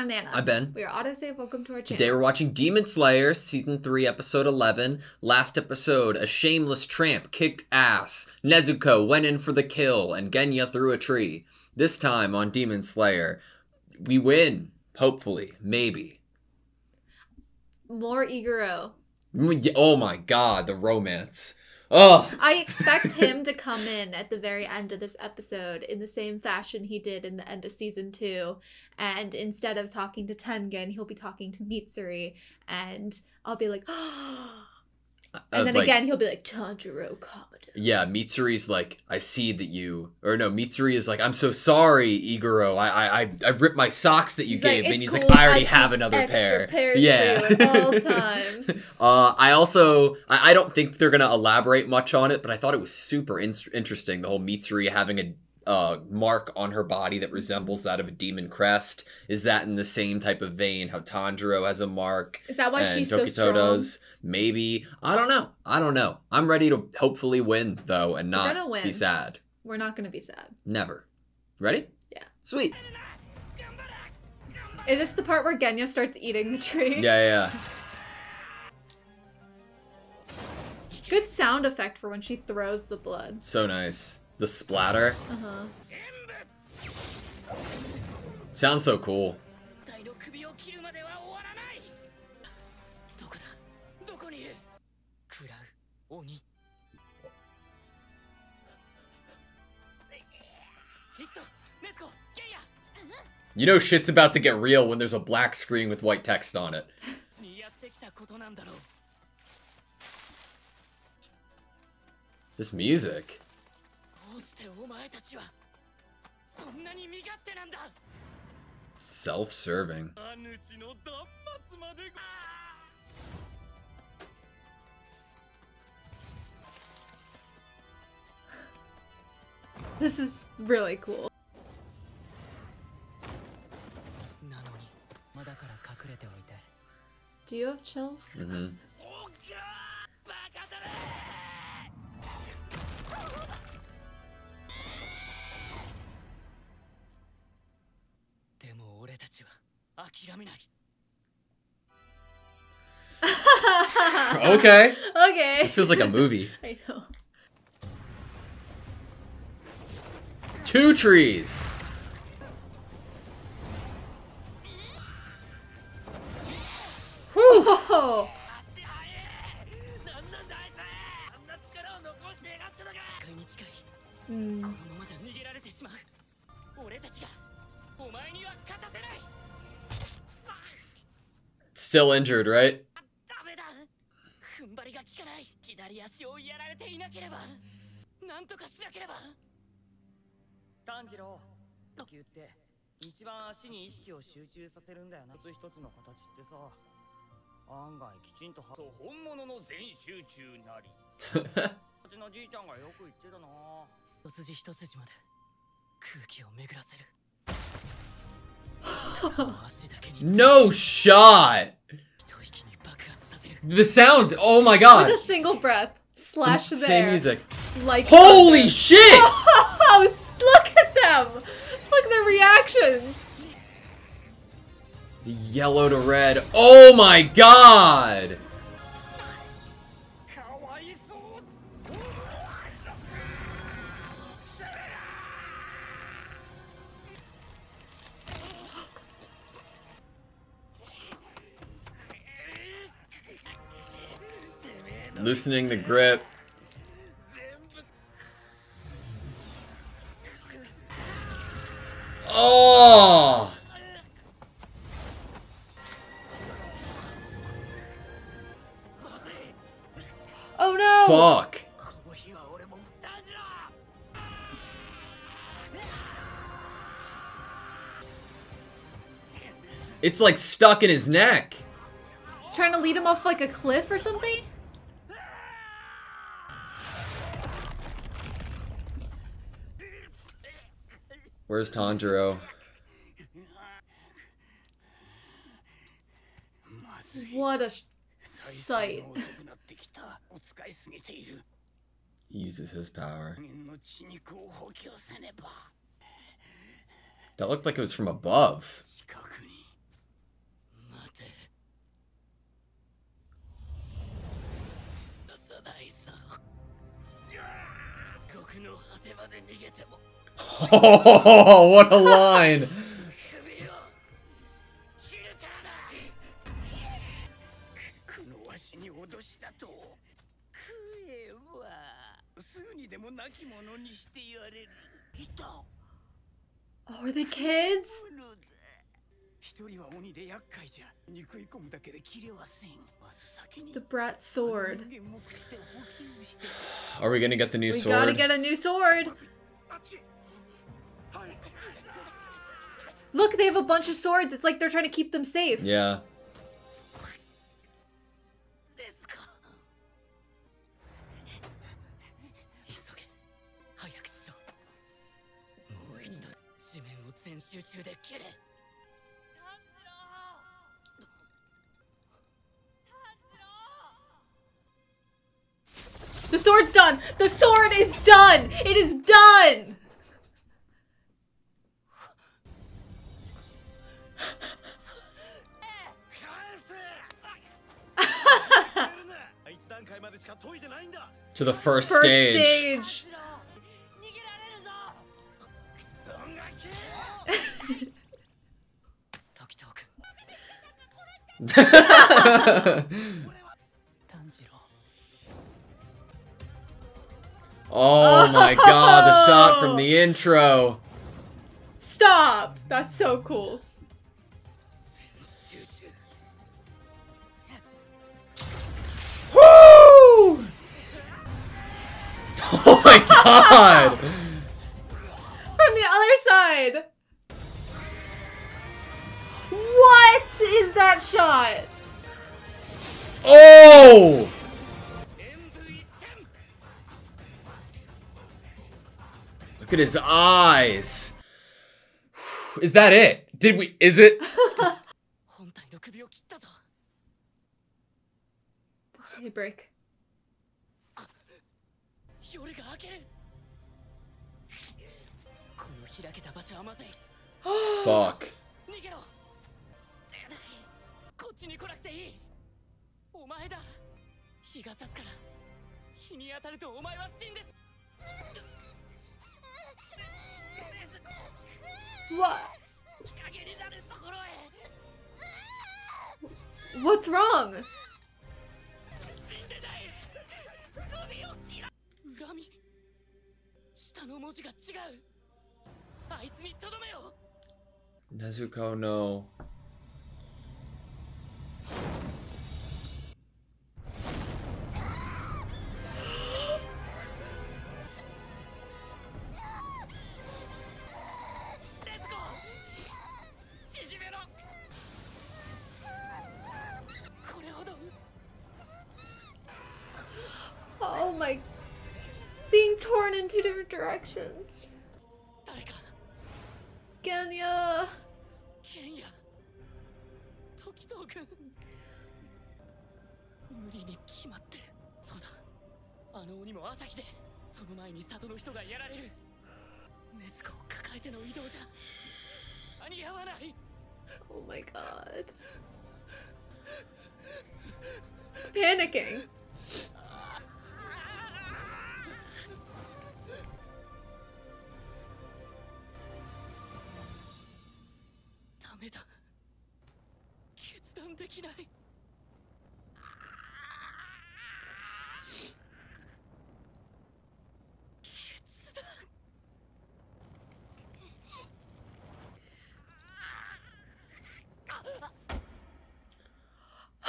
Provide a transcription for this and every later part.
I'm Anna. I'm Ben. We are AutoSave. Welcome to our channel. Today we're watching Demon Slayer, Season 3, Episode 11. Last episode, a shameless tramp kicked ass. Nezuko went in for the kill, and Genya threw a tree. This time on Demon Slayer, we win. Hopefully. Maybe. More Iguro. Oh my god, the romance. Oh! I expect him to come in at the very end of this episode in the same fashion he did in the end of Season 2. And instead of talking to Tengen, he'll be talking to Mitsuri. And I'll be like, oh. And then again, he'll be like, Tanjiro Kamado. Yeah, Mitsuri's like, I see that you... Or no, Mitsuri is like, I'm so sorry, Iguro. I ripped my socks that you gave me. And he's cool. like, I already have another pair. Pairs yeah. for you at all times. I don't think they're going to elaborate much on it, but I thought it was super interesting, the whole Mitsuri having a mark on her body that resembles that of a demon crest. Is that in the same type of vein how Tanjiro has a mark? Is that why she's so Tokito strong? does? Maybe. I don't know. I'm ready to hopefully win, though, and not be sad. We're not going to be sad. Never. Ready? Yeah. Sweet. Is this the part where Genya starts eating the tree? Yeah. Good sound effect for when she throws the blood. So nice. The splatter. Uh-huh. Sounds so cool. You know shit's about to get real when there's a black screen with white text on it. This music. Self-serving. This is really cool. Do you have chills? Mm-hmm. Okay. Okay. This feels like a movie. I know. 2 trees. Whew. Mm. Still injured, right? No shot! The sound! Oh my god! With a single breath. Slash there. Same music. Like holy shit! Oh, look at them! Look at their reactions! The yellow to red. Oh my god! Loosening the grip. Oh! Oh no! Fuck. It's like stuck in his neck. Trying to lead him off like a cliff or something? Where's Tanjiro? What a sight. He uses his power. That looked like it was from above. Oh, what a line! Oh, are they kids? The brat's sword. Are we gonna get the new sword? We gotta get a new sword! Look, they have a bunch of swords. It's like they're trying to keep them safe. Yeah. The sword's done! The sword is done! It is done! To the first First stage. stage. Oh my god, the shot from the intro. Stop! That's so cool. Woo! Oh my god! From the other side! What is that shot? Oh! Look at his eyes. Is that it? Is it? Daybreak. Fuck. What? What's wrong? Nezuko, no. Oh my... Being torn in two different directions. Genya! Oh my god. He's panicking.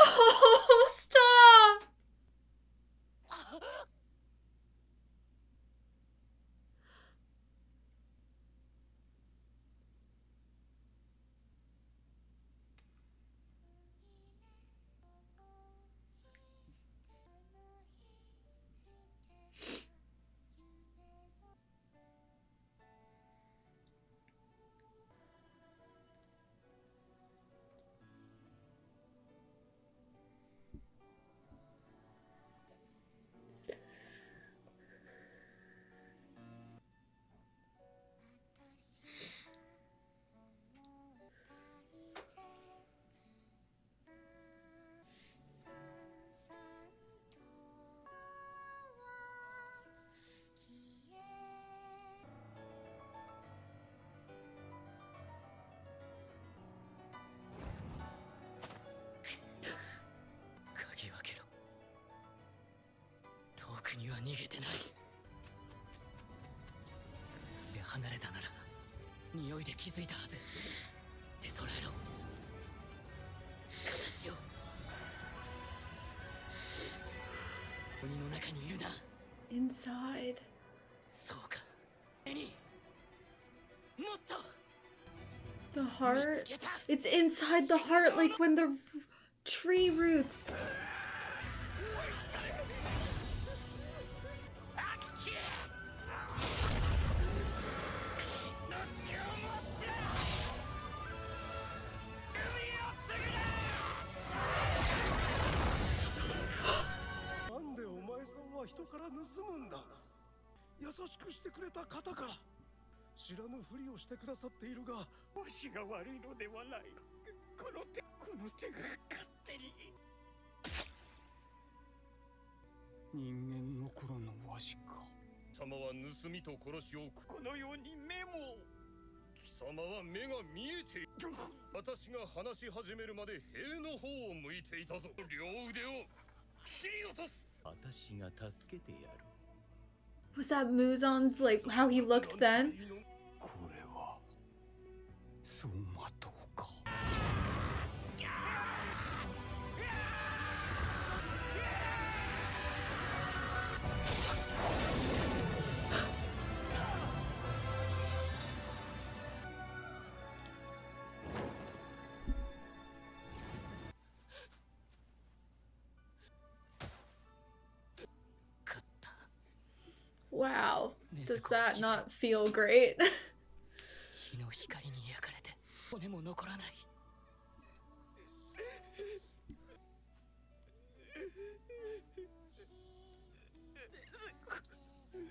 Oh, stop! Inside. The heart? It's inside the heart, like when the tree roots. Was that Muzan's, like, how he looked then? Wow, does that not feel great?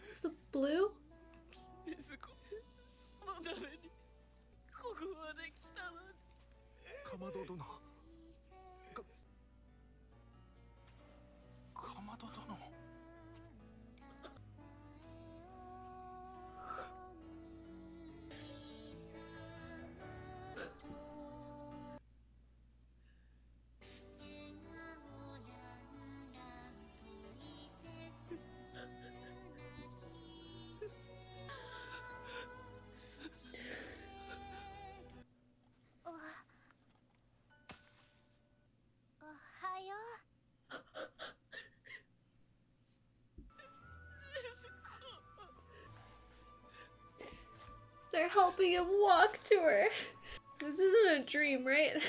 Is the blue? They're helping him walk to her. This isn't a dream, right?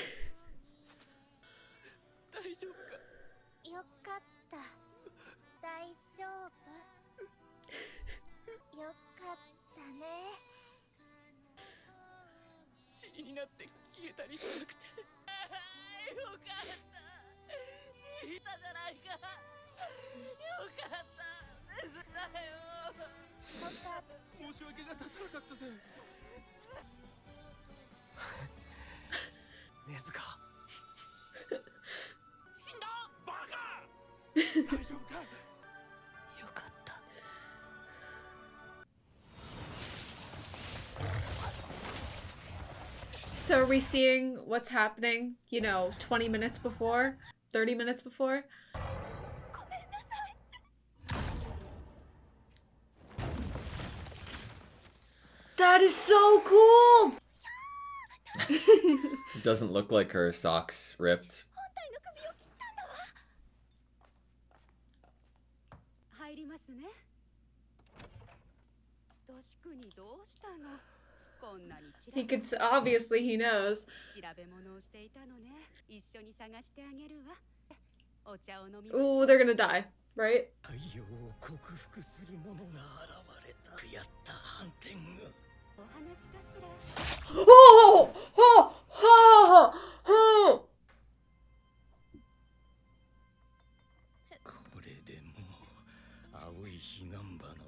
So are we seeing what's happening, you know, 20 minutes before? 30 minutes before? That is so cool! It doesn't look like her socks ripped. He could, obviously he knows. Ooh, they're gonna die, right? Oh! Oh! Oh! Oh!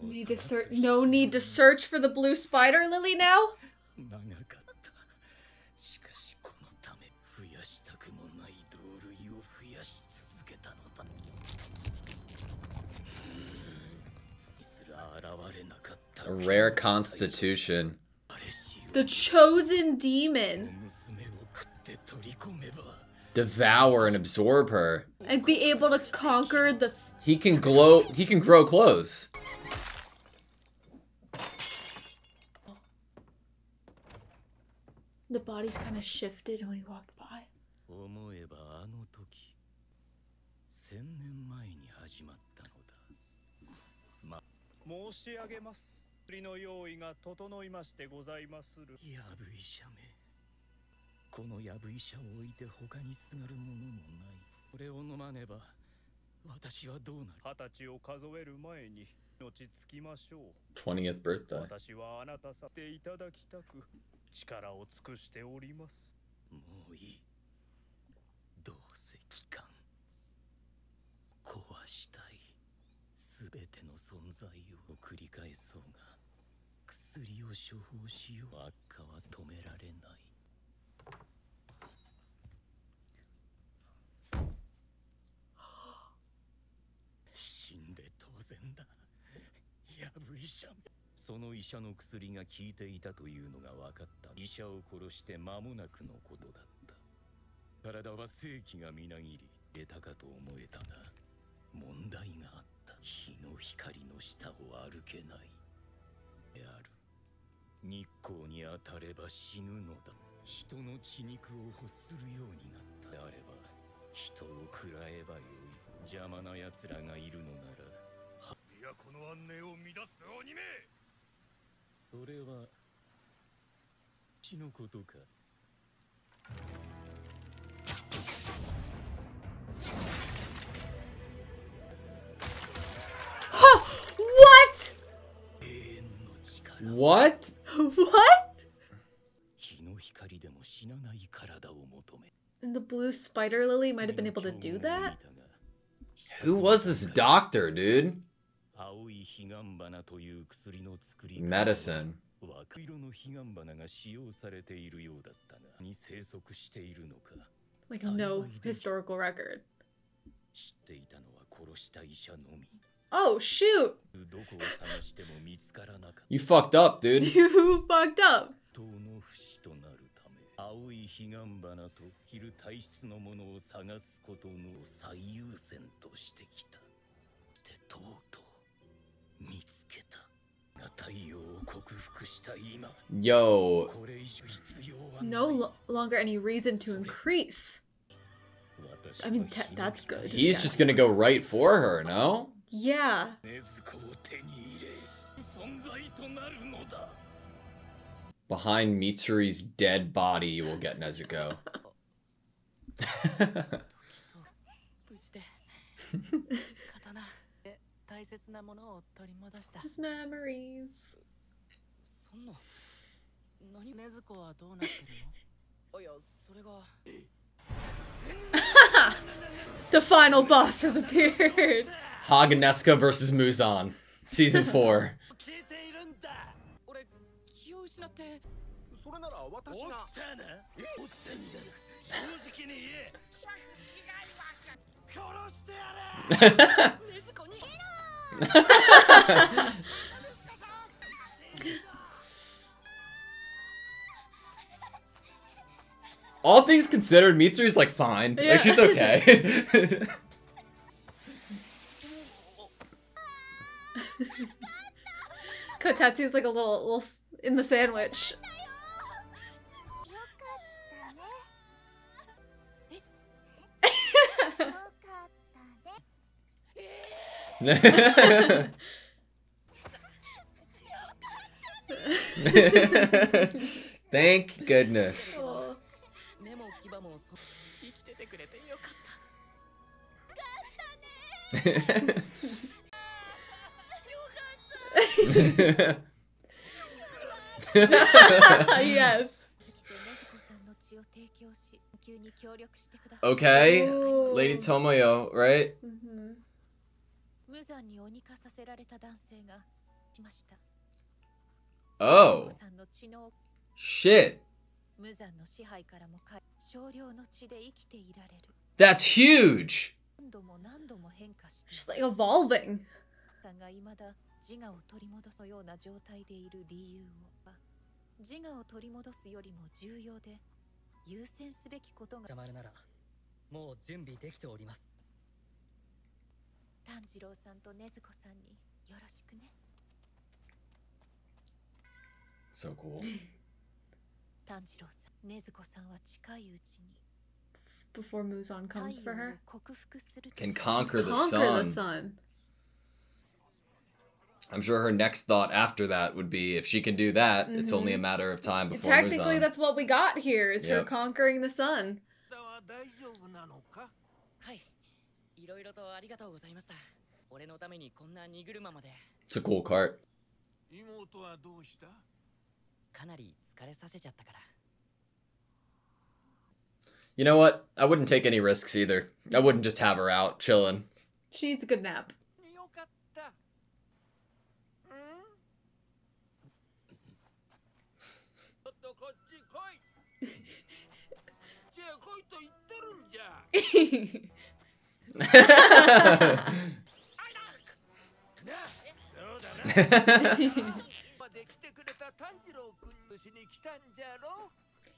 Need to search. No need to search for the blue spider lily now? A rare constitution. The chosen demon. Devour and absorb her. And be able to conquer the... He can grow clothes. The body's kind of shifted when he walked by. '20th birthday. 力を尽くしております。もういい。どうせ期間壊したい。すべての存在を繰り返そうが、薬を処方しよう。悪化は止められない。死んで当然だ。やぶ医者め。その医者の薬が効いていたというのが分かった。医者を殺して間もなくのことだった。体は正気がみなぎり出たかと思えたが、問題があった。日の光の下を歩けない。である。日光に当たれば死ぬのだ。人の血肉を欲するようになった。であれば人を喰らえばよい。邪魔な奴らがいるのなら、いやこの安寧を乱す鬼め。それは血のことか。What? What? What? And the blue spider lily might have been able to do that? Who was this doctor, dude? Medicine. Like no historical record. Oh shoot! You fucked up, dude. You fucked up. Yo. No longer any reason to increase. I mean, that's good. He's just gonna go right for her, no? Yeah. Behind Mitsuri's dead body, you will get Nezuko. His memories. The final boss has appeared. Haganeska versus Muzan. Season 4. All things considered, Mitsuri's like fine. Yeah. Like she's okay. Kotetsu's like a little in the sandwich. Thank goodness. Oh. Yes. Okay, Ooh. Lady Tomoyo, right? Mm-hmm. Oh. Shit. That's huge. She's like evolving. So cool. Before Muzan comes for her. Can conquer the Conquer the sun. sun. I'm sure her next thought after that would be, if she can do that, it's only a matter of time before Technically, Muzan. that's what we got here, is her conquering the sun. It's a cool cart. You know what? I wouldn't take any risks either. I wouldn't just have her out chilling. She needs a good nap.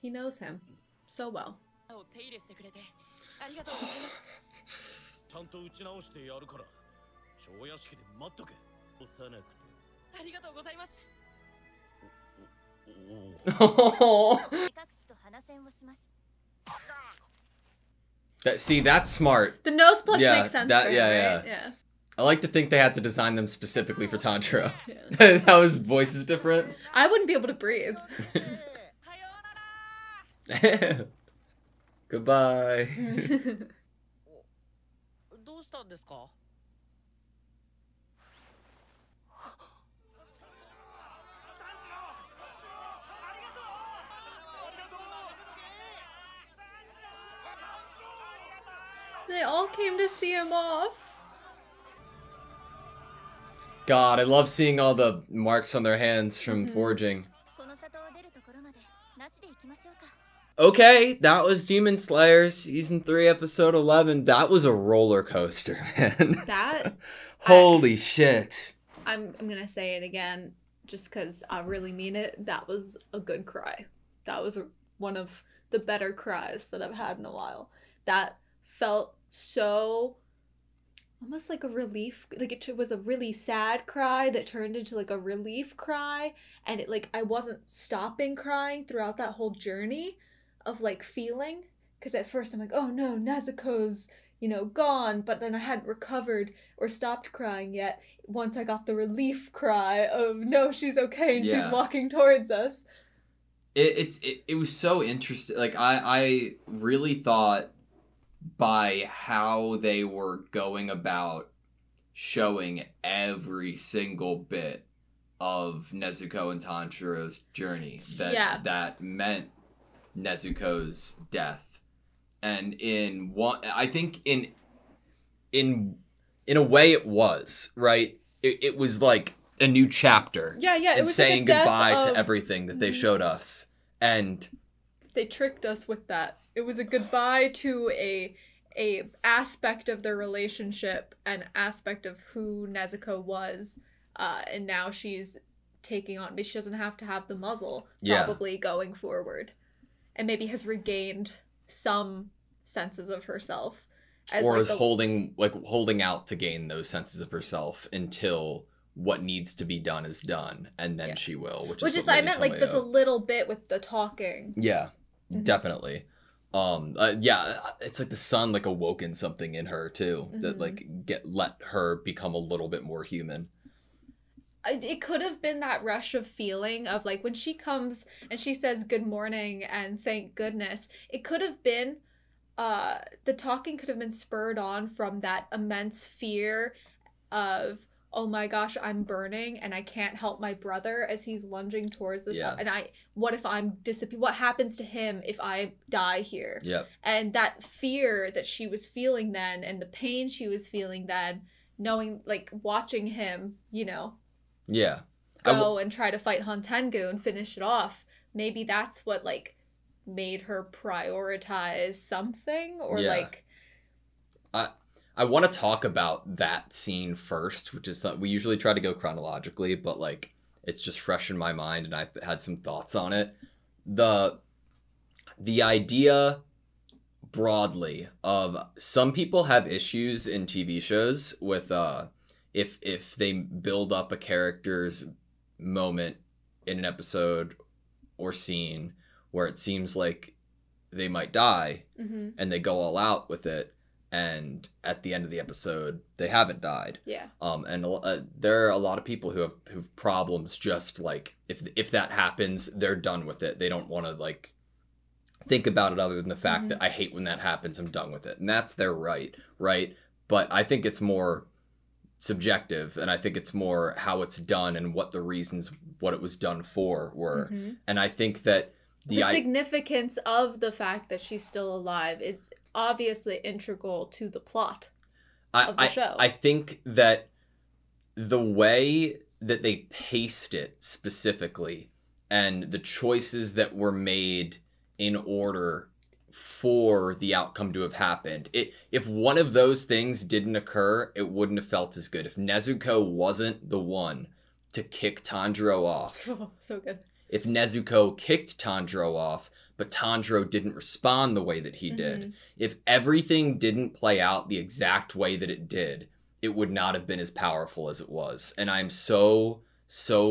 He knows him so well. See, that's smart. The nose plugs make sense for him, yeah. right? Yeah. I like to think they had to design them specifically for Tanjiro. Yeah. How his voice is different. I wouldn't be able to breathe. Goodbye. They all came to see him off. God, I love seeing all the marks on their hands from forging. Okay, that was Demon Slayer Season 3, Episode 11. That was a roller coaster, man. That... Holy shit. I'm gonna say it again, just because I really mean it. That was a good cry. That was one of the better cries that I've had in a while. That felt so... almost like a relief, like it was a really sad cry that turned into like a relief cry, and it like I wasn't stopping crying throughout that whole journey of like feeling, because at first I'm like, oh no, Nezuko's, you know, gone, but then I hadn't recovered or stopped crying yet once I got the relief cry of no, she's okay and she's walking towards us. It was so interesting. Like I really thought by how they were going about showing every single bit of Nezuko and Tanjiro's journey that meant Nezuko's death. And I think in a way it was, right? It was like a new chapter. Yeah, it was saying like goodbye to everything that they showed us. And they tricked us with that. It was a goodbye to a aspect of their relationship, an aspect of who Nezuko was, and now she's taking on, but she doesn't have to have the muzzle, probably going forward, and maybe has regained some senses of herself, or is holding out to gain those senses of herself until what needs to be done is done, and then she will. Which is I meant like this a little bit with the talking. Yeah, definitely. It's like the sun like awoken something in her too that like let her become a little bit more human. It could have been that rush of feeling of like when she comes and she says good morning and thank goodness. It could have been the talking could have been spurred on from that immense fear of, oh my gosh, I'm burning and I can't help my brother as he's lunging towards this. Yeah. And what if I'm what happens to him if I die here? Yep. And that fear that she was feeling then and the pain she was feeling then, knowing, like, watching him, you know, go and try to fight Hontengu and finish it off. Maybe that's what, like, made her prioritize something or like... I want to talk about that scene first, which is we usually try to go chronologically, but like it's just fresh in my mind and I've had some thoughts on it. The idea broadly of some people have issues in TV shows with if they build up a character's moment in an episode or scene where it seems like they might die, and they go all out with it, and at the end of the episode they haven't died. Yeah. And there are a lot of people who've problems just like if that happens, they're done with it. They don't want to like think about it other than the fact that I hate when that happens, I'm done with it. And that's their right? But I think it's more subjective, and I think it's more how it's done and what the reasons what it was done for were. And I think that the significance of the fact that she's still alive is obviously integral to the plot of the show. I think that the way that they paced it specifically and the choices that were made in order for the outcome to have happened. If one of those things didn't occur, it wouldn't have felt as good. If Nezuko wasn't the one to kick Tanjiro off. Oh, so good. If Nezuko kicked Tanjiro off, but Tanjiro didn't respond the way that he did. If everything didn't play out the exact way that it did, it would not have been as powerful as it was. And I'm so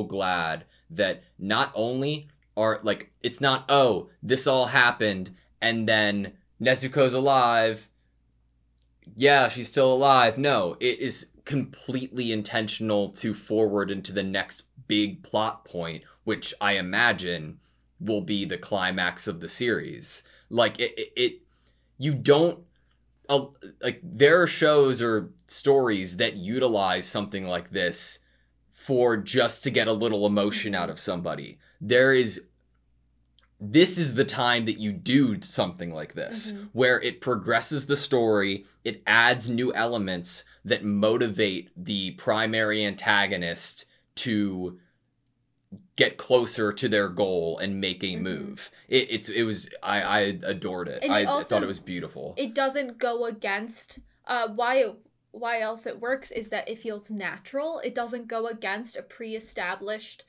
glad that not only are, like, it's not, oh, this all happened, and then Nezuko's alive. Yeah, she's still alive. No, it is completely intentional to forward into the next big plot point, which I imagine will be the climax of the series. Like, you don't, like, there are shows or stories that utilize something like this for just to get a little emotion out of somebody. This is the time that you do something like this, where it progresses the story, it adds new elements that motivate the primary antagonist to get closer to their goal and make a move. I adored it. I thought it was beautiful. It doesn't go against why else it works is that it feels natural. It doesn't go against a pre-established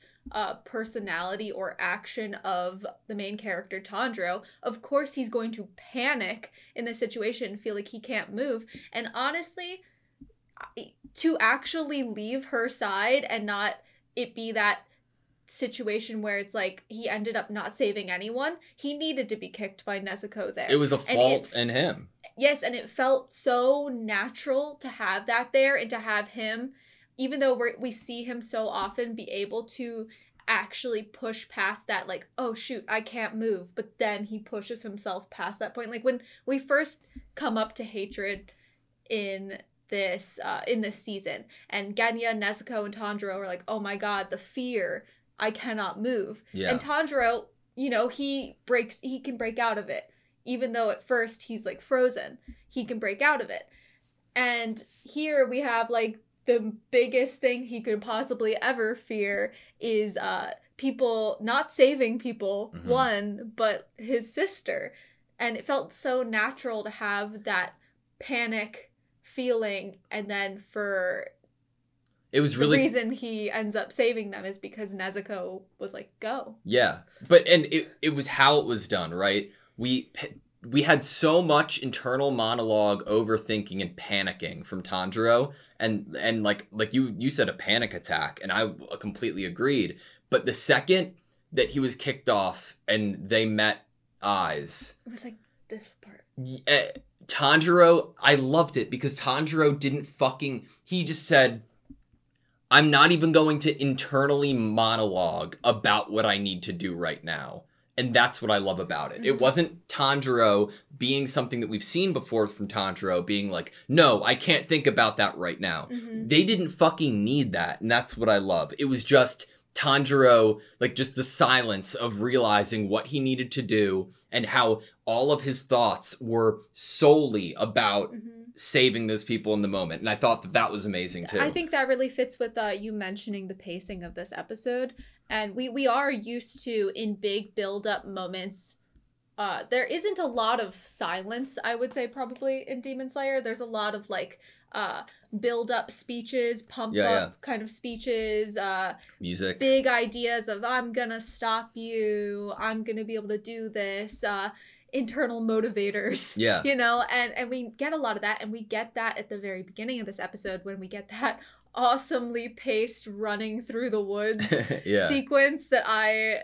personality or action of the main character Tanjiro. Of course he's going to panic in this situation and feel like he can't move. And honestly, to actually leave her side and not it be that situation where it's like he ended up not saving anyone, he needed to be kicked by Nezuko there. It was a fault in him. Yes, and it felt so natural to have that there and to have him, even though we see him so often, be able to actually push past that, like, oh shoot, I can't move, but then he pushes himself past that point. Like when we first come up to hatred in this season, and Genya, Nezuko, and Tanjiro are like, oh my god, the fear, I cannot move. Yeah. And Tanjiro, he can break out of it. Even though at first he's like frozen, he can break out of it. And here we have like the biggest thing he could possibly ever fear is people not saving people, one, but his sister. And it felt so natural to have that panic feeling, and then for it was really the reason he ends up saving them is because Nezuko was like, go. Yeah. But it was how it was done, right? We had so much internal monologue, overthinking, and panicking from Tanjiro, and like you said, a panic attack, and I completely agreed. But the second that he was kicked off and they met eyes, it was like this part. Tanjiro, I loved it because Tanjiro he just said, I'm not even going to internally monologue about what I need to do right now. And that's what I love about it. It wasn't Tanjiro being something that we've seen before from Tanjiro, being like, no, I can't think about that right now. They didn't fucking need that. And that's what I love. It was just Tanjiro, like just the silence of realizing what he needed to do and how all of his thoughts were solely about saving those people in the moment. And I thought that was amazing too. I think that really fits with you mentioning the pacing of this episode. And we are used to, in big build-up moments, there isn't a lot of silence, I would say, probably, in Demon Slayer. There's a lot of, like, build-up speeches, pump-up kind of speeches. Music. Big ideas of, I'm gonna stop you, I'm gonna be able to do this. internal motivators. Yeah. You know, and we get a lot of that, and we get that at the very beginning of this episode when we get that awesomely paced running through the woods sequence that I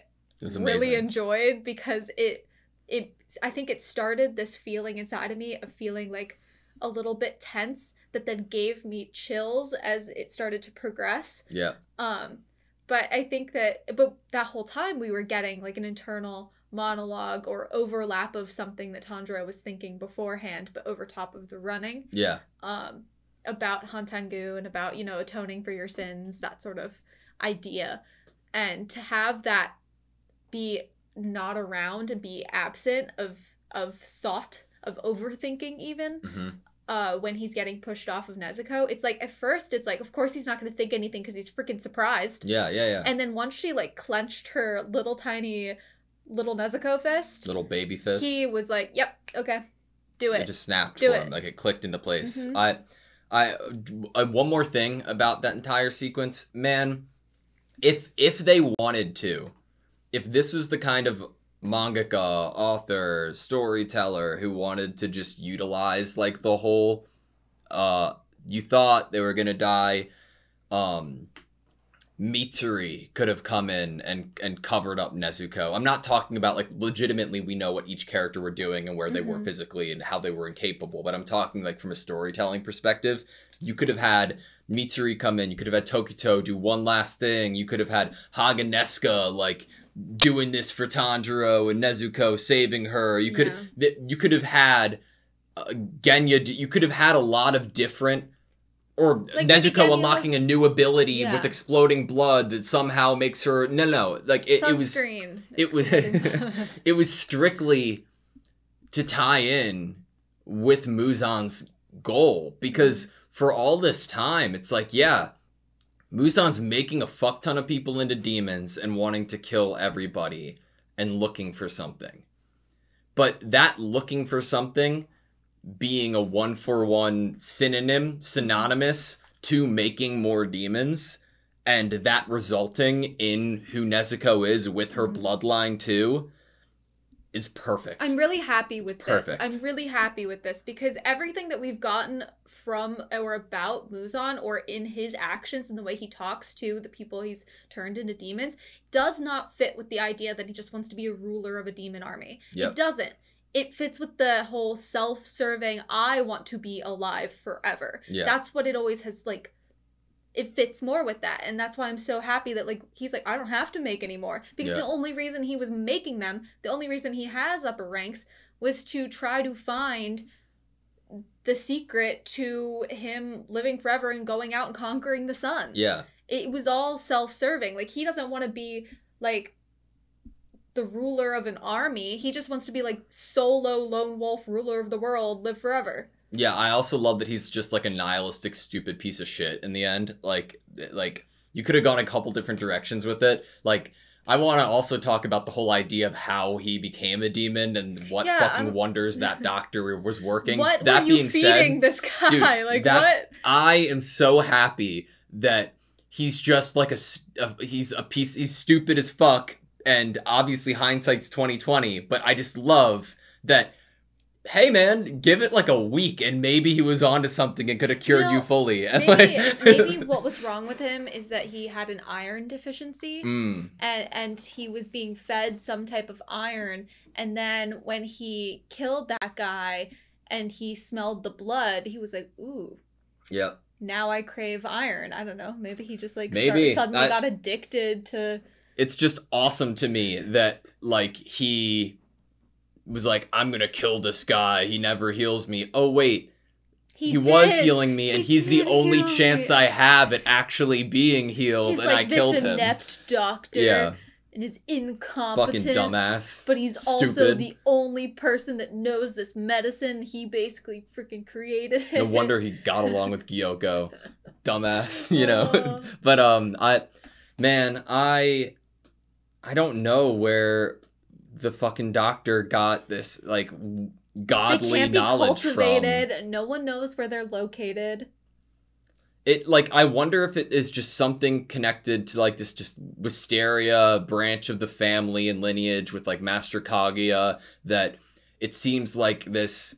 really enjoyed, because I think it started this feeling inside of me of feeling like a little bit tense that then gave me chills as it started to progress. Yeah. But I think that whole time we were getting like an internal monologue or overlap of something that Tanjiro was thinking beforehand, but over top of the running. Yeah. About Hantangu and about, you know, atoning for your sins, that sort of idea. And to have that be not around and be absent of thought, of overthinking even, when he's getting pushed off of Nezuko, it's like, at first it's like, of course he's not going to think anything because he's freaking surprised. Yeah. And then once she like clenched her little tiny little Nezuko fist, little baby fist, he was like, yep, okay, do it. It just snapped for him, like it clicked into place. I one more thing about that entire sequence, man. If they wanted to, if this was the kind of mangaka, author, storyteller who wanted to just utilize like the whole you thought they were gonna die, Mitsuri could have come in and covered up Nezuko. I'm not talking about like legitimately we know what each character were doing and where they were physically and how they were incapable, but I'm talking like from a storytelling perspective. You could have had Mitsuri come in, you could have had Tokito do one last thing, you could have had Haganeska like doing this for Tanjiro and Nezuko saving her. You could have had Genya, you could have had a lot of different, or like Nezuko unlocking a new ability with exploding blood that somehow makes her like it was it was strictly to tie in with Muzan's goal, because for all this time it's like, yeah, Muzan's making a fuck ton of people into demons and wanting to kill everybody and looking for something, but that looking for something being a 1-for-1 synonymous to making more demons, and that resulting in who Nezuko is with her bloodline too, is perfect. I'm really happy with this. I'm really happy with this because everything that we've gotten from or about Muzan, or in his actions and the way he talks to the people he's turned into demons, does not fit with the idea that he just wants to be a ruler of a demon army. It doesn't. It fits with the whole self-serving, I want to be alive forever. Yeah. That's what it always has, like, it fits more with that. And that's why I'm so happy that, like, he's like, I don't have to make any more. Because the only reason he was making them, the only reason he has upper ranks, was to try to find the secret to him living forever and going out and conquering the sun. Yeah. It was all self-serving. Like, he doesn't want to be, like, the ruler of an army. He just wants to be like solo lone wolf ruler of the world, live forever. Yeah, I also love that he's just like a nihilistic stupid piece of shit in the end. Like you could have gone a couple different directions with it. Like, I want to also talk about the whole idea of how he became a demon and what fucking wonders that doctor was working. What that were you being feeding this guy? Dude, like, what? I am so happy that he's just like he's stupid as fuck. And obviously hindsight's 20/20, but I just love that, hey man, give it like a week and maybe he was onto something and could have cured you fully. And maybe what was wrong with him is that he had an iron deficiency and he was being fed some type of iron, and then when he killed that guy and he smelled the blood, he was like, ooh. Yep. Now I crave iron. I don't know. Maybe he just like suddenly got addicted to... It's just awesome to me that, like, he was like, I'm gonna kill this guy. He never heals me. Oh, wait. He was healing me, and he's the only chance I have at actually being healed, and I killed him. He's like this inept doctor and his incompetence. Fucking dumbass. But he's also the only person that knows this medicine. He basically freaking created it. No wonder he got along with Gyoko. Dumbass, you know? But, I don't know where the fucking doctor got this, like, godly knowledge from. They can't be cultivated. No one knows where they're located. It, like, I wonder if it is just something connected to, like, this just Wisteria branch of the family and lineage with, like, Master Kaguya, that it seems like this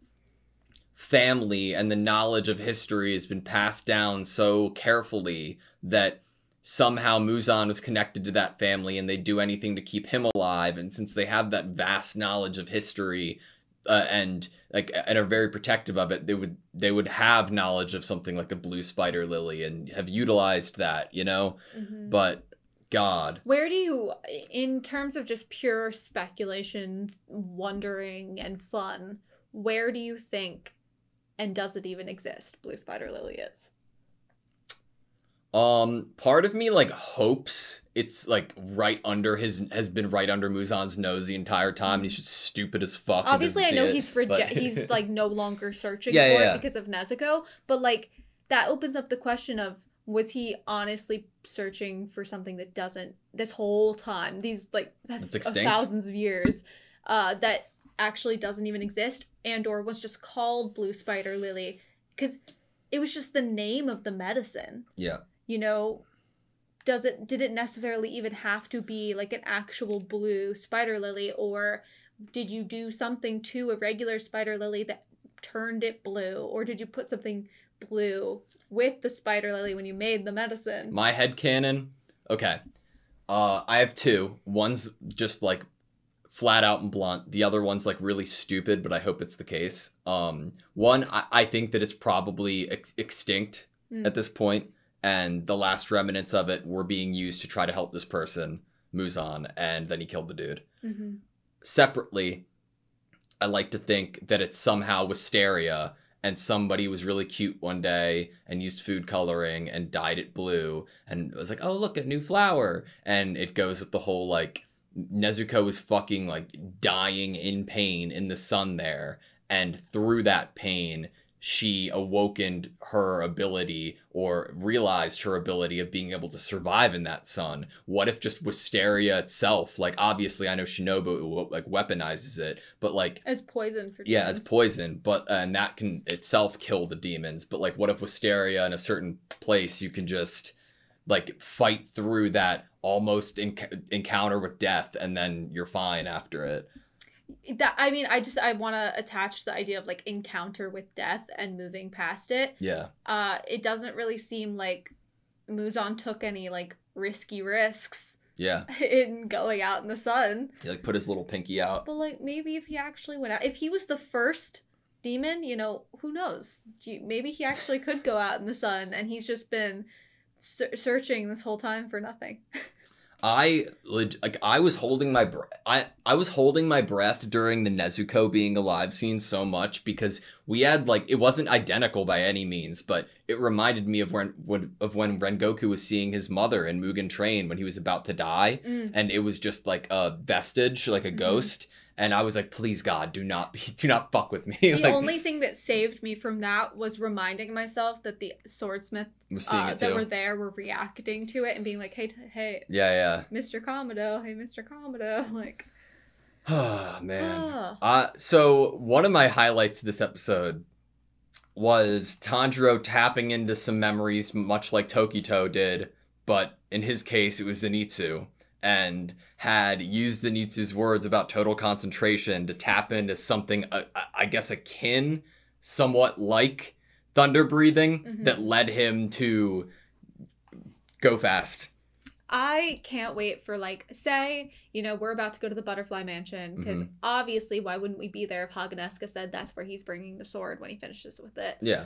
family and the knowledge of history has been passed down so carefully that somehow Muzan was connected to that family and they'd do anything to keep him alive. And since they have that vast knowledge of history and are very protective of it, they would have knowledge of something like a blue spider lily and have utilized that, you know? Mm-hmm. But God. Where do you, in terms of just pure speculation, wondering, and fun, where do you think, and does it even exist, blue spider lily is? Part of me like hopes it's like has been right under Muzan's nose the entire time, and he's just stupid as fuck. Obviously, I know he's like no longer searching for it because of Nezuko, but like that opens up the question of, was he honestly searching for something that doesn't, this whole time, these like thousands of years, that actually doesn't even exist, and or was just called blue spider lily because it was just the name of the medicine. Yeah. You know, did it necessarily even have to be like an actual blue spider lily, or did you do something to a regular spider lily that turned it blue, or did you put something blue with the spider lily when you made the medicine? My headcanon, okay. I have two. One's just like flat out and blunt. The other one's like really stupid, but I hope it's the case. One, I think that it's probably extinct at this point. And the last remnants of it were being used to try to help this person, Muzan, and then he killed the dude. Mm-hmm. Separately, I like to think that it's somehow Wisteria, and somebody was really cute one day and used food coloring and dyed it blue, and it was like, oh, look, a new flower. And it goes with the whole, like, Nezuko was fucking, like, dying in pain in the sun there, and through that pain, she awokened her ability or realized her ability of being able to survive in that sun. What if just Wisteria itself, like, obviously I know Shinobu like weaponizes it, but like as poison for demons. Yeah, as poison, but and that can itself kill the demons. But like, what if Wisteria in a certain place, you can just like fight through that almost encounter with death, and then you're fine after it. I want to attach the idea of like encounter with death and moving past it. Yeah. It doesn't really seem like Muzan took any like risky risks. Yeah. In going out in the sun. He like put his little pinky out. But like maybe if he actually went out, if he was the first demon, you know, who knows? Maybe he actually could go out in the sun, and he's just been searching this whole time for nothing. I was holding my breath. I was holding my breath during the Nezuko being alive scene so much, because we had like, it wasn't identical by any means, but it reminded me of when Rengoku was seeing his mother in Mugen Train when he was about to die, and it was just like a vestige, like a ghost. And I was like, please God, do not fuck with me. The only thing that saved me from that was reminding myself that the swordsmith that were there were reacting to it and being like, hey. Yeah. Mr. Komodo, hey, Mr. Komodo. Like. Oh, man. So one of my highlights of this episode was Tanjiro tapping into some memories, much like Tokito did, but in his case, it was Zenitsu. And had used Zenitsu's words about total concentration to tap into something, I guess, akin, somewhat like thunder breathing, that led him to go fast. I can't wait for, like, say, you know, we're about to go to the Butterfly Mansion, because obviously, why wouldn't we be there if Haganeska said that's where he's bringing the sword when he finishes with it? Yeah.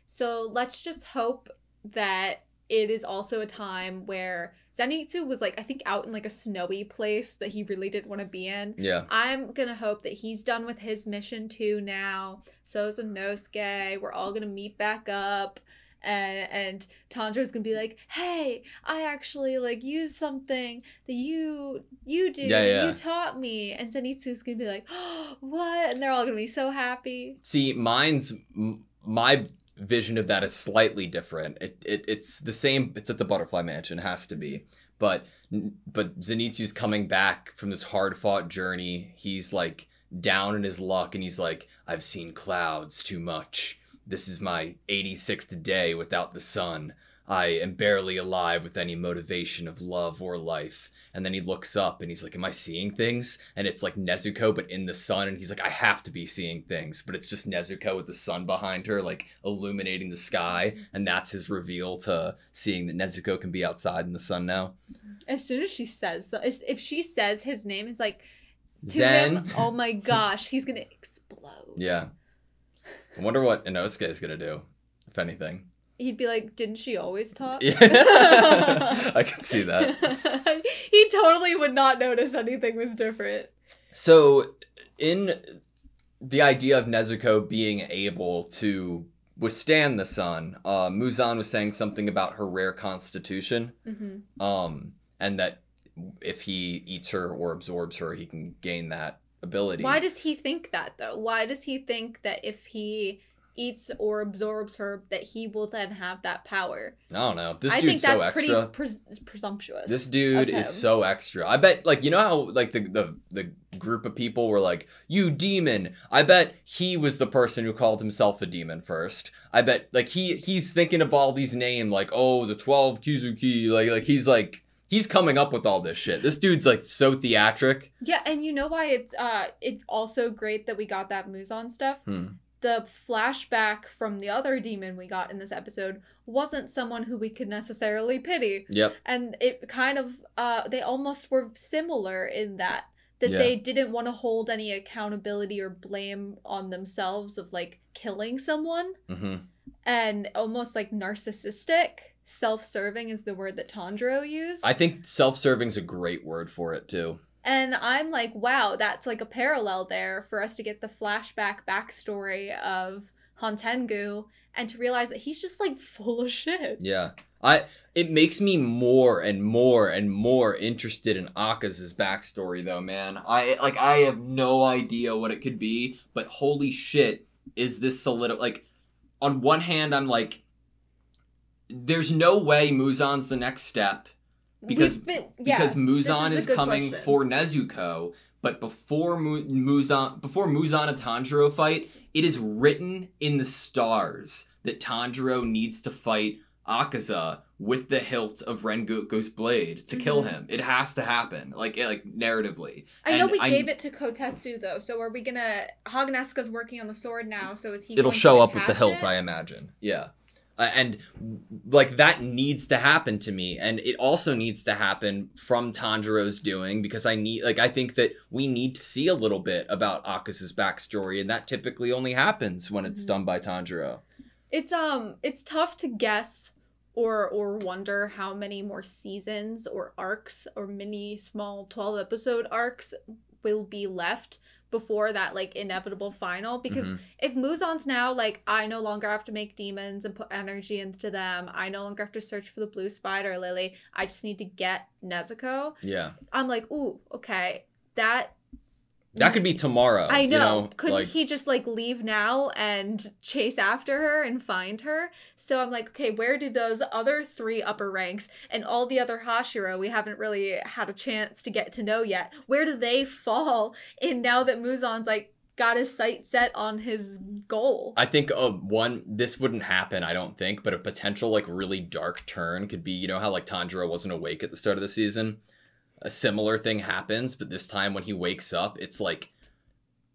So let's just hope that it is also a time where Zenitsu was, like, I think out in, like, a snowy place that he really didn't want to be in. Yeah. I'm gonna hope that he's done with his mission, too, now. So is Inosuke. We're all gonna meet back up. And Tanjiro's gonna be like, hey, I actually, like, used something that you do. Yeah. You taught me. And Zenitsu's gonna be like, oh, what? And they're all gonna be so happy. See, my vision of that is slightly different. It's the same. It's at the Butterfly Mansion, has to be. But Zenitsu's coming back from this hard-fought journey. He's like down in his luck, and he's like, I've seen clouds too much. This is my 86th day without the sun. I am barely alive with any motivation of love or life. And then he looks up and he's like, am I seeing things? And it's like Nezuko, but in the sun. And he's like, I have to be seeing things. But it's just Nezuko with the sun behind her, like illuminating the sky. And that's his reveal to seeing that Nezuko can be outside in the sun now. As soon as she says, so if she says his name, it's like, to Zen. him, oh my gosh, he's going to explode. Yeah. I wonder what Inosuke is going to do, if anything. He'd be like, didn't she always talk? Yeah. I can see that. He totally would not notice anything was different. So, in the idea of Nezuko being able to withstand the sun, Muzan was saying something about her rare constitution, and that if he eats her or absorbs her, he can gain that ability. Why does he think that, though? Why does he think that if he eats or absorbs her, that he will then have that power? I don't know. This I dude's think that's so extra. pretty presumptuous. This dude is so extra. I bet, like, you know how, like, the group of people were like, you demon. I bet he was the person who called himself a demon first. I bet, like, he's thinking of all these names, like, oh, the 12 Kizuki. Like, he's coming up with all this shit. This dude's, like, so theatric. Yeah, and you know why it's also great that we got that Muzan stuff? The flashback from the other demon we got in this episode wasn't someone who we could necessarily pity. Yep. And it kind of, they almost were similar in that they didn't want to hold any accountability or blame on themselves of, like, killing someone. And almost, like, narcissistic. Self-serving is the word that Tanjiro used. I think self-serving's a great word for it, too. And I'm like, wow, that's like a parallel there for us to get the flashback backstory of Hantengu and to realize that he's just, like, full of shit. Yeah. It makes me more and more and more interested in Akaza's backstory, though, man. I have no idea what it could be, but holy shit, is this like, on one hand, I'm like, there's no way Muzan's the next step. Because Muzan is coming for Nezuko, but before Muzan and Tanjiro fight, it is written in the stars that Tanjiro needs to fight Akaza with the hilt of Rengoku's blade to kill him. It has to happen, like narratively. I know we gave it to Kotetsu though, so are we gonna? Haganesuka's working on the sword now, so is he? It'll show up with the hilt, I imagine. Yeah. And, like, that needs to happen to me. And it also needs to happen from Tanjiro's doing, because I think that we need to see a little bit about Akaza's backstory, and that typically only happens when it's done by Tanjiro. It's tough to guess or wonder how many more seasons or arcs or mini small 12-episode arcs will be left before that, like, inevitable final, because if Muzan's now like, I no longer have to make demons and put energy into them, I no longer have to search for the blue spider lily, I just need to get Nezuko. Yeah. I'm like, ooh, okay, that could be tomorrow. I know. Couldn't he just, like, leave now and chase after her and find her? So I'm like, okay, where do those other 3 upper ranks and all the other Hashira we haven't really had a chance to get to know yet, where do they fall in now that Muzan's, like, got his sight set on his goal? I think, this wouldn't happen, I don't think, but a potential, like, really dark turn could be, you know how, like, Tanjiro wasn't awake at the start of the season? A similar thing happens, but this time when he wakes up, it's like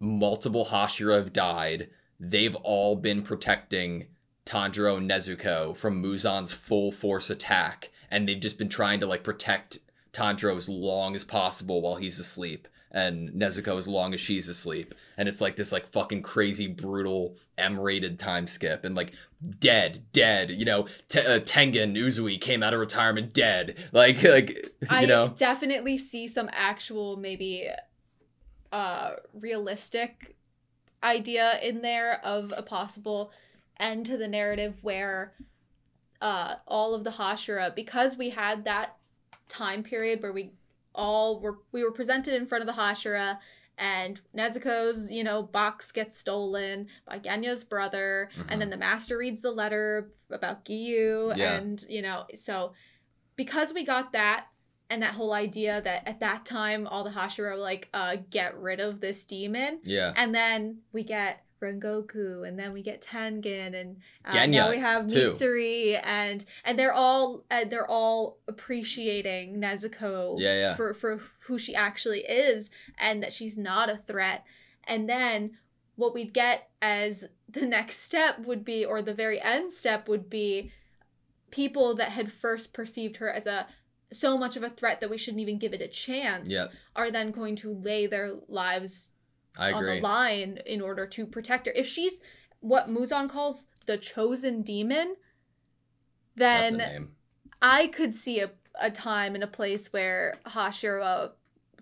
multiple Hashira have died. They've all been protecting Tanjiro and Nezuko from Muzan's full force attack, and they've just been trying to, like, protect Tanjiro as long as possible while he's asleep, and Nezuko as long as she's asleep. And it's like this, like, fucking crazy, brutal, M-rated time skip, and, like, dead, you know, Tengen Uzui came out of retirement dead, like, you know. I definitely see some actual, maybe, realistic idea in there of a possible end to the narrative where, all of the Hashira, because we had that time period where we were presented in front of the Hashira, and Nezuko's, you know, box gets stolen by Genya's brother, and then the master reads the letter about Giyu, and, you know, so because we got that, and that whole idea that at that time all the Hashira were like, get rid of this demon, and then we get Rengoku, and then we get Tengen, and Genya, now we have too. Mitsuri, and they're all appreciating Nezuko for who she actually is, and that she's not a threat. And then what we'd get as the next step would be, or the very end step would be, people that had first perceived her as so much of a threat that we shouldn't even give it a chance are then going to lay their lives on the line in order to protect her. If she's what Muzan calls the chosen demon, then That's a name. I could see a time and a place where Hashira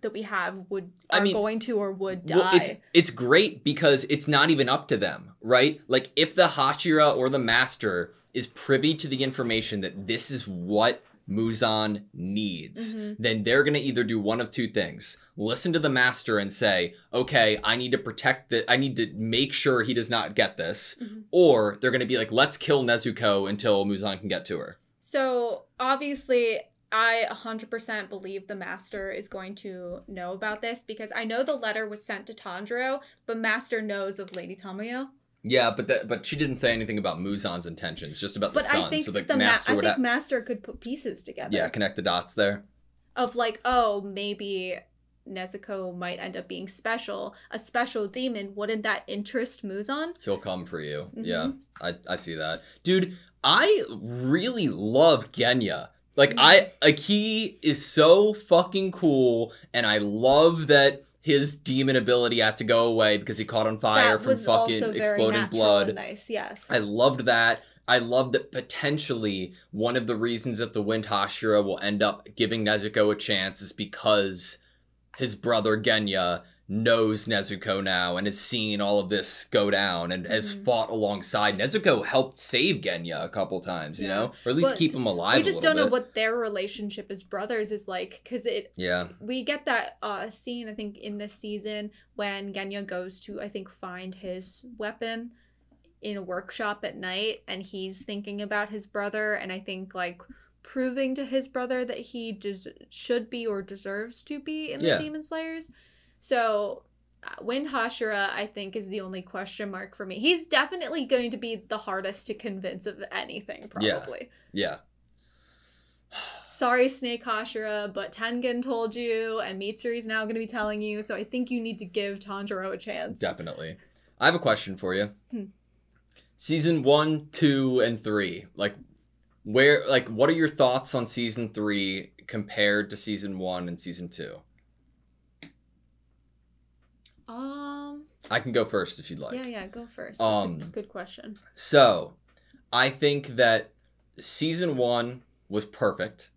that we have would die. Well, it's great because it's not even up to them, right? Like, if the Hashira or the Master is privy to the information that this is what Muzan needs, then they're going to either do one of two things. Listen to the Master and say, okay, I need to make sure he does not get this. Or they're going to be like, let's kill Nezuko until Muzan can get to her. So, obviously, I 100% believe the Master is going to know about this, because I know the letter was sent to Tanjiro, but Master knows of Lady Tamayo. Yeah, but she didn't say anything about Muzan's intentions, just about the sun. I think, so the Master Master could put pieces together. Yeah, connect the dots there. Of like, oh, maybe Nezuko might end up being a special demon. Wouldn't that interest Muzan? He'll come for you. Yeah, I see that. Dude, I really love Genya. Like, he is so fucking cool, and I love that his demon ability had to go away because he caught on fire from fucking exploding blood. And nice, yes. I loved that. I love that potentially one of the reasons that the Wind Hashira will end up giving Nezuko a chance is because his brother Genya knows Nezuko now and has seen all of this go down and has fought alongside. Nezuko helped save Genya a couple times, you know? Or at least keep him alive. We just don't know what their relationship as brothers is like, because we get that scene, I think, in this season when Genya goes to, I think, find his weapon in a workshop at night, and he's thinking about his brother, and I think, like, proving to his brother that he should be or deserves to be in the Demon Slayers. So, Wind Hashira, I think, is the only question mark for me. He's definitely going to be the hardest to convince of anything, probably. Yeah. Sorry, Snake Hashira, but Tengen told you, and Mitsuri's now going to be telling you, so I think you need to give Tanjiro a chance. Definitely. I have a question for you. Season 1, 2, and 3. Like, what are your thoughts on Season 3 compared to Season 1 and Season 2? I can go first if you'd like. Yeah, go first. That's a good question. So, I think that Season 1 was perfect.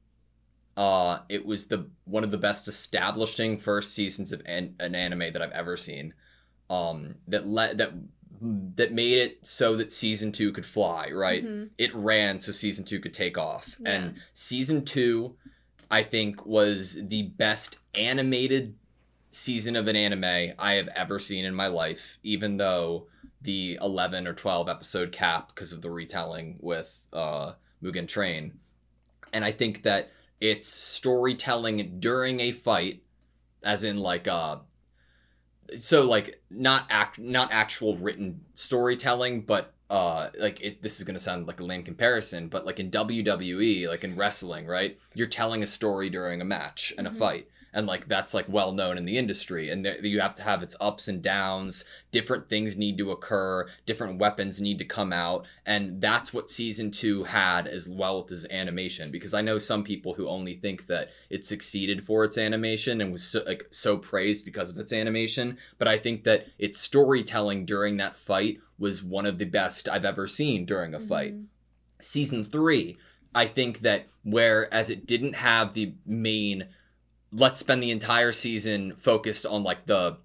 It was one of the best establishing first seasons of an anime that I've ever seen. That made it so that Season 2 could fly, right? It ran so Season 2 could take off. Yeah. And Season 2, I think, was the best animated season of an anime I have ever seen in my life, even though the 11 or 12 episode cap because of the retelling with Mugen Train. And I think that it's storytelling during a fight, as in like so like not actual written storytelling, but this is gonna sound like a lame comparison, but like in WWE, like in wrestling, right? You're telling a story during a match and a fight. And, like, that's, like, well known in the industry. And you have to have its ups and downs. Different things need to occur. Different weapons need to come out. And that's what Season 2 had as well with its animation. Because I know some people who only think that it succeeded for its animation and was so praised because of its animation. But I think that its storytelling during that fight was one of the best I've ever seen during a fight. Season 3, I think that whereas it didn't have the main... let's spend the entire season focused on like the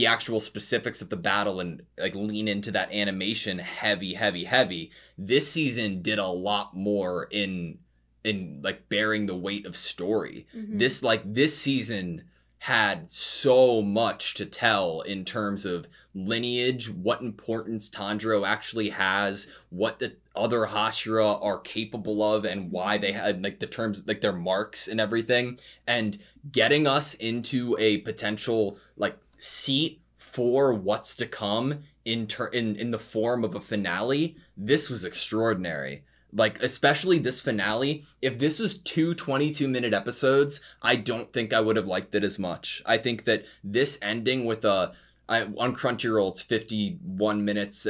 actual specifics of the battle and like lean into that animation heavy. This season did a lot more in like bearing the weight of story. This season had so much to tell in terms of lineage, what importance Tanjiro actually has, what the other Hashira are capable of, and why they had like the terms, like their marks and everything, and getting us into a potential like seat for what's to come in the form of a finale, this was extraordinary. Like, especially this finale, if this was 22-minute episodes, I don't think I would have liked it as much. I think that this ending with on Crunchyroll, it's 51 minutes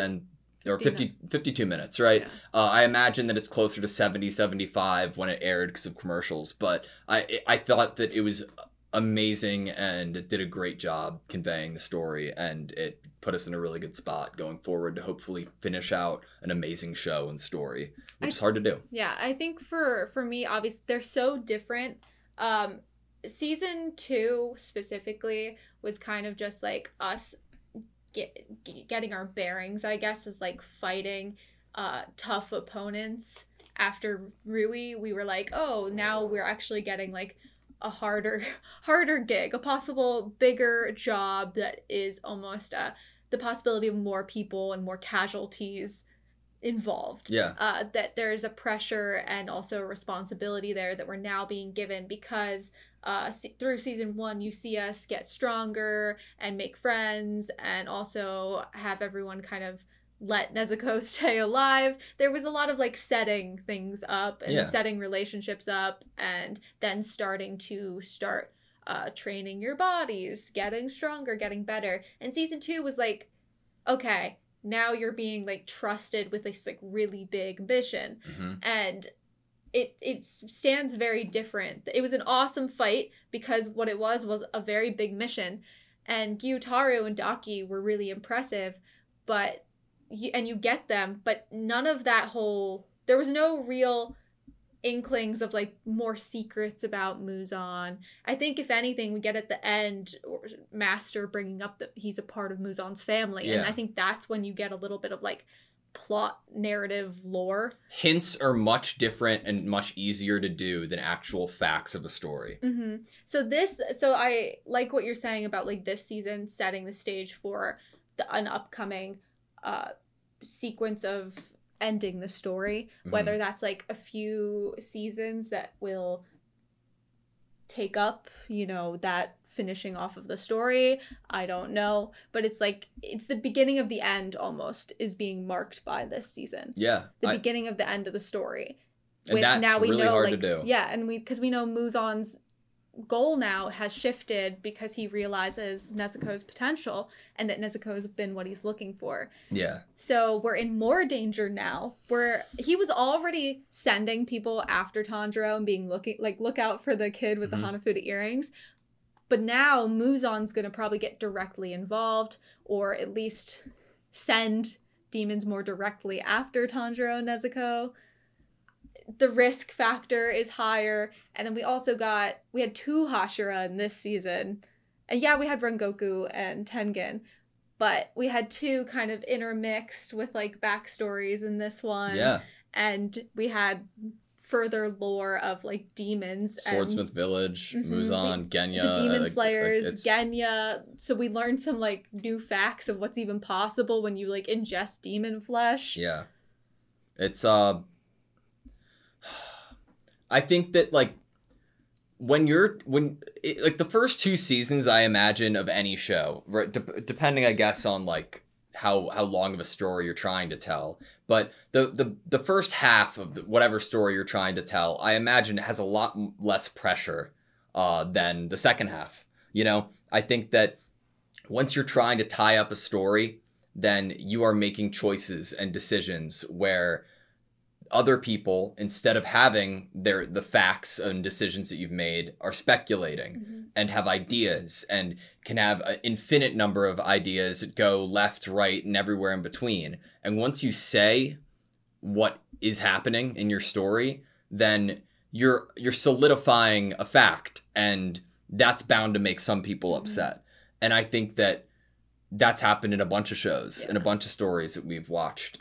or 52 minutes, right? Yeah. I imagine that it's closer to 70, 75 when it aired because of commercials, but I thought that it was amazing and it did a great job conveying the story, and it put us in a really good spot going forward to hopefully finish out an amazing show and story, which is hard to do. Yeah, I think for me, obviously, they're so different. Season 2 specifically was kind of just like us getting our bearings, I guess, as like fighting tough opponents. After Rui, we were like, oh, now we're actually getting like a harder gig, a possible bigger job that is almost the possibility of more people and more casualties involved. Yeah. That there's a pressure and also a responsibility there that we're now being given because through season 1 you see us get stronger and make friends and also have everyone kind of let Nezuko stay alive. There was a lot of like setting things up and setting relationships up and then starting training your bodies, getting stronger, getting better. And season 2 was like, okay, now you're being like trusted with this like really big mission. Mm-hmm. And it stands very different. It was an awesome fight because what it was a very big mission, and Gyutaro and Daki were really impressive, but you get them, but none of that there was no real inklings of like more secrets about Muzan. I think if anything, we get at the end Master bringing up that he's a part of Muzan's family, and I think that's when you get a little bit of like plot narrative lore. Hints are much different and much easier to do than actual facts of a story. Mm-hmm. So I like what you're saying about like this season setting the stage for an upcoming sequence of ending the story, whether that's like a few seasons that will take up, that finishing off of the story. I don't know, but it's like it's the beginning of the end almost is being marked by this season. Yeah, the beginning of the end of the story. And that's now we really know, hard to do. Yeah, and because we know Muzan's goal now has shifted because he realizes Nezuko's potential and that Nezuko has been what he's looking for. Yeah. So we're in more danger now, where he was already sending people after Tanjiro and being look out for the kid with the Hanafuda earrings. But now Muzan's going to probably get directly involved, or at least send demons more directly after Tanjiro and Nezuko. The risk factor is higher, and then we had 2 Hashira in this season, and we had Rengoku and Tengen, but we had 2 kind of intermixed with like backstories in this one, and we had further lore of like demons, Swordsmith Village, Muzan, Genya, the Demon Slayers, Genya. So we learned some like new facts of what's even possible when you like ingest demon flesh. Yeah, it's I think that like the first 2 seasons, I imagine, of any show, right, depending I guess on like how long of a story you're trying to tell, but the first half of whatever story you're trying to tell, I imagine has a lot less pressure than the second half. I think that once you're trying to tie up a story, then you are making choices and decisions where other people, instead of having the facts and decisions that you've made, are speculating and have ideas and can have an infinite number of ideas that go left, right, and everywhere in between. And once you say what is happening in your story, then you're solidifying a fact, and that's bound to make some people upset. And I think that that's happened in a bunch of shows and a bunch of stories that we've watched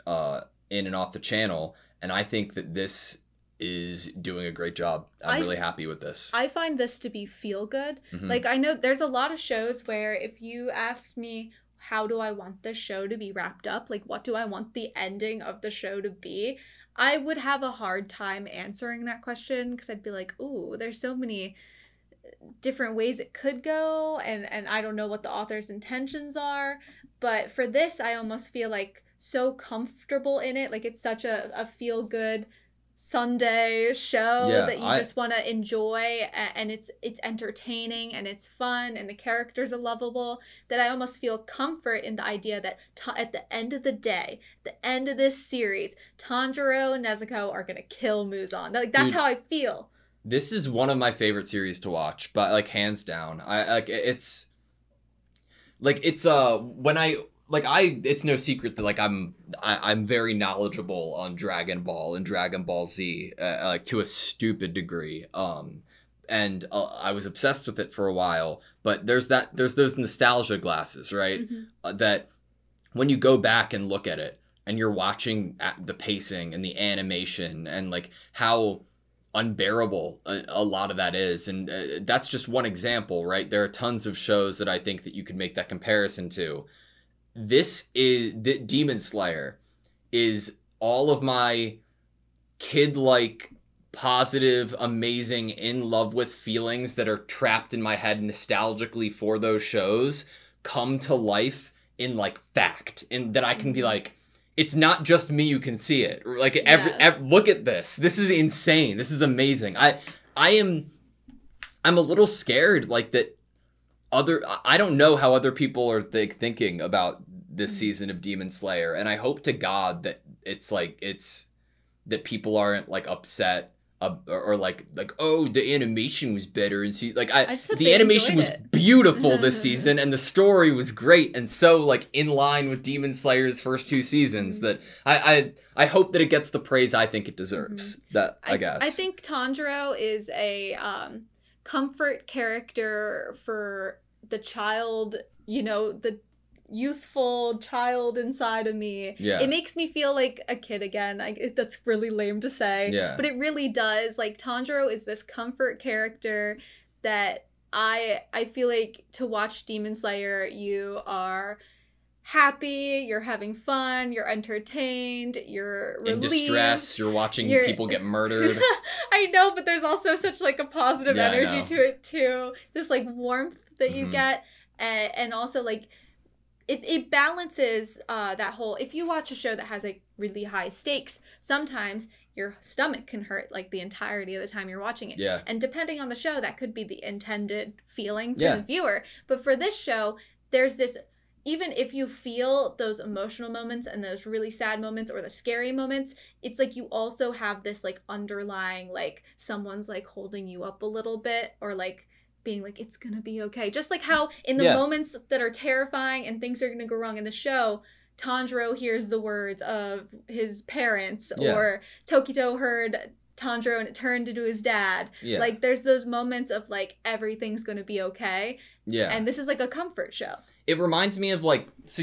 in and off the channel. And I think that this is doing a great job. I'm really happy with this. I find this to be feel good. Like, I know there's a lot of shows where if you asked me, how do I want this show to be wrapped up? Like, what do I want the ending of the show to be? I would have a hard time answering that question because I'd be like, ooh, there's so many different ways it could go, and I don't know what the author's intentions are, but for this I almost feel like so comfortable in it. Like it's such a feel good Sunday show that you just want to enjoy, and it's entertaining and it's fun and the characters are lovable, that I almost feel comfort in the idea that at the end of the day, the end of this series, Tanjiro and Nezuko are gonna kill Muzan. Like that's how I feel. This is one of my favorite series to watch, but like hands down. It's no secret that like I'm very knowledgeable on Dragon Ball and Dragon Ball Z, like to a stupid degree. And I was obsessed with it for a while, but there's those nostalgia glasses, right? Mm-hmm. That when you go back and look at it and you're watching the pacing and the animation and like how unbearable a lot of that is, and that's just one example, right? There are tons of shows that I think that you could make that comparison to. Demon Slayer is all of my kid-like, positive, amazing, in love with feelings that are trapped in my head nostalgically for those shows come to life in like fact, and that I can be like, it's not just me who can see it. Like look at this. This is insane. This is amazing. I'm a little scared like that I don't know how other people are thinking about this season of Demon Slayer, and I hope to God that that people aren't like upset or like oh, the animation was better, and see like the animation was beautiful this season and the story was great and so like in line with Demon Slayer's first 2 seasons that I hope that it gets the praise I think it deserves. That I guess I think Tanjiro is a comfort character for the child, the youthful child inside of me. Yeah. It makes me feel like a kid again. That's really lame to say. Yeah. But it really does. Like Tanjiro is this comfort character that I feel like to watch Demon Slayer, you are happy, you're having fun, you're entertained, you're relieved. In distress, you're watching people get murdered. I know, but there's also such like a positive energy to it too. This like warmth that you get, and also like it balances that whole. If you watch a show that has like really high stakes, sometimes your stomach can hurt like the entirety of the time you're watching it. Yeah. And depending on the show, that could be the intended feeling for the viewer. But for this show, there's this. Even if you feel those emotional moments and those really sad moments or the scary moments, it's like you also have this like underlying, like someone's like holding you up a little bit or like being like, it's gonna be okay. Just like how in the moments that are terrifying and things are gonna go wrong in the show, Tanjiro hears the words of his parents or Tokito heard Tanjiro and it turned into his dad. Yeah. Like there's those moments of like everything's gonna be okay. Yeah. And this is like a comfort show. It reminds me of like, so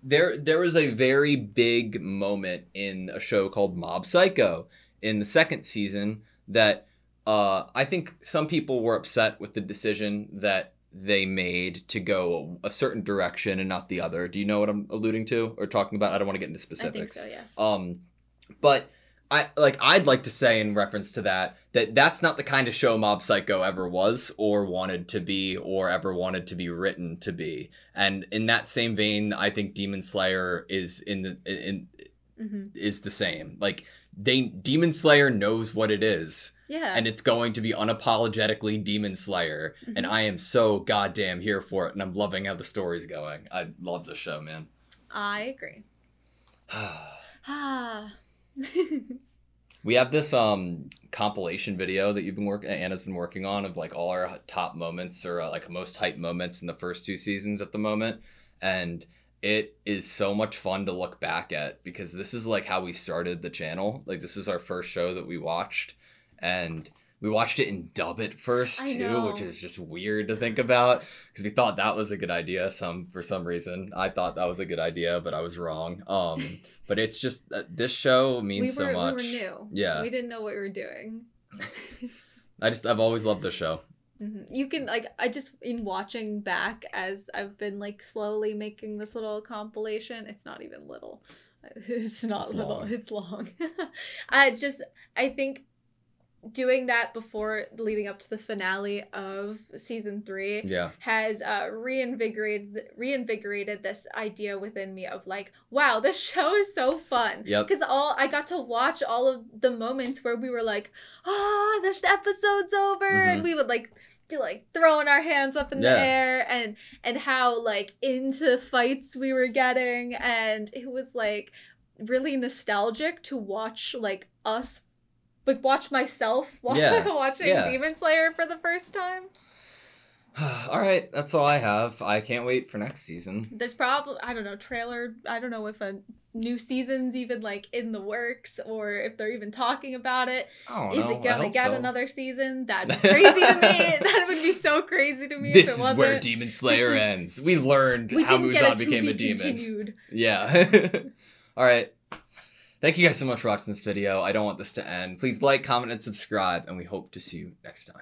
there was a very big moment in a show called Mob Psycho in the 2nd season that I think some people were upset with the decision that they made to go a certain direction and not the other. Do you know what I'm alluding to or talking about? I don't want to get into specifics. I think so, yes. But I'd like to say in reference to that that's not the kind of show Mob Psycho ever was or wanted to be or ever wanted to be written to be. And in that same vein, I think Demon Slayer is is the same. Like Demon Slayer knows what it is. Yeah. And it's going to be unapologetically Demon Slayer. Mm-hmm. And I am so goddamn here for it. And I'm loving how the story's going. I love the show, man. I agree. We have this compilation video that Anna's been working on of like all our top moments or like most hype moments in the first 2 seasons at the moment, and it is so much fun to look back at because this is like how we started the channel. Like this is our first show that we watched, and we watched it in dub at first too, which is just weird to think about because we thought that was a good idea. For some reason, I thought that was a good idea, but I was wrong. But it's just this show means so much. We were new. Yeah, we didn't know what we were doing. I've always loved the show. Mm-hmm. You can in watching back as I've been like slowly making this little compilation. It's not even little. It's not little. Long. It's long. I think doing that before leading up to the finale of season 3 has reinvigorated this idea within me of like, wow, this show is so fun. Because I got to watch all of the moments where we were like, this episode's over, and we would like be like throwing our hands up in the air, and how like into fights we were getting, and it was like really nostalgic to watch like us. Like, watch myself watching Demon Slayer for the first time. All right, that's all I have. I can't wait for next season. There's probably, I don't know, trailer. I don't know if a new season's even, like, in the works or if they're even talking about it. Is it gonna get another season? That'd be crazy to me. That would be so crazy to me if it wasn't. This is where Demon Slayer ends. We learned how Muzan became a demon. Continued. Yeah. All right. Thank you guys so much for watching this video. I don't want this to end. Please like, comment, and subscribe, and we hope to see you next time.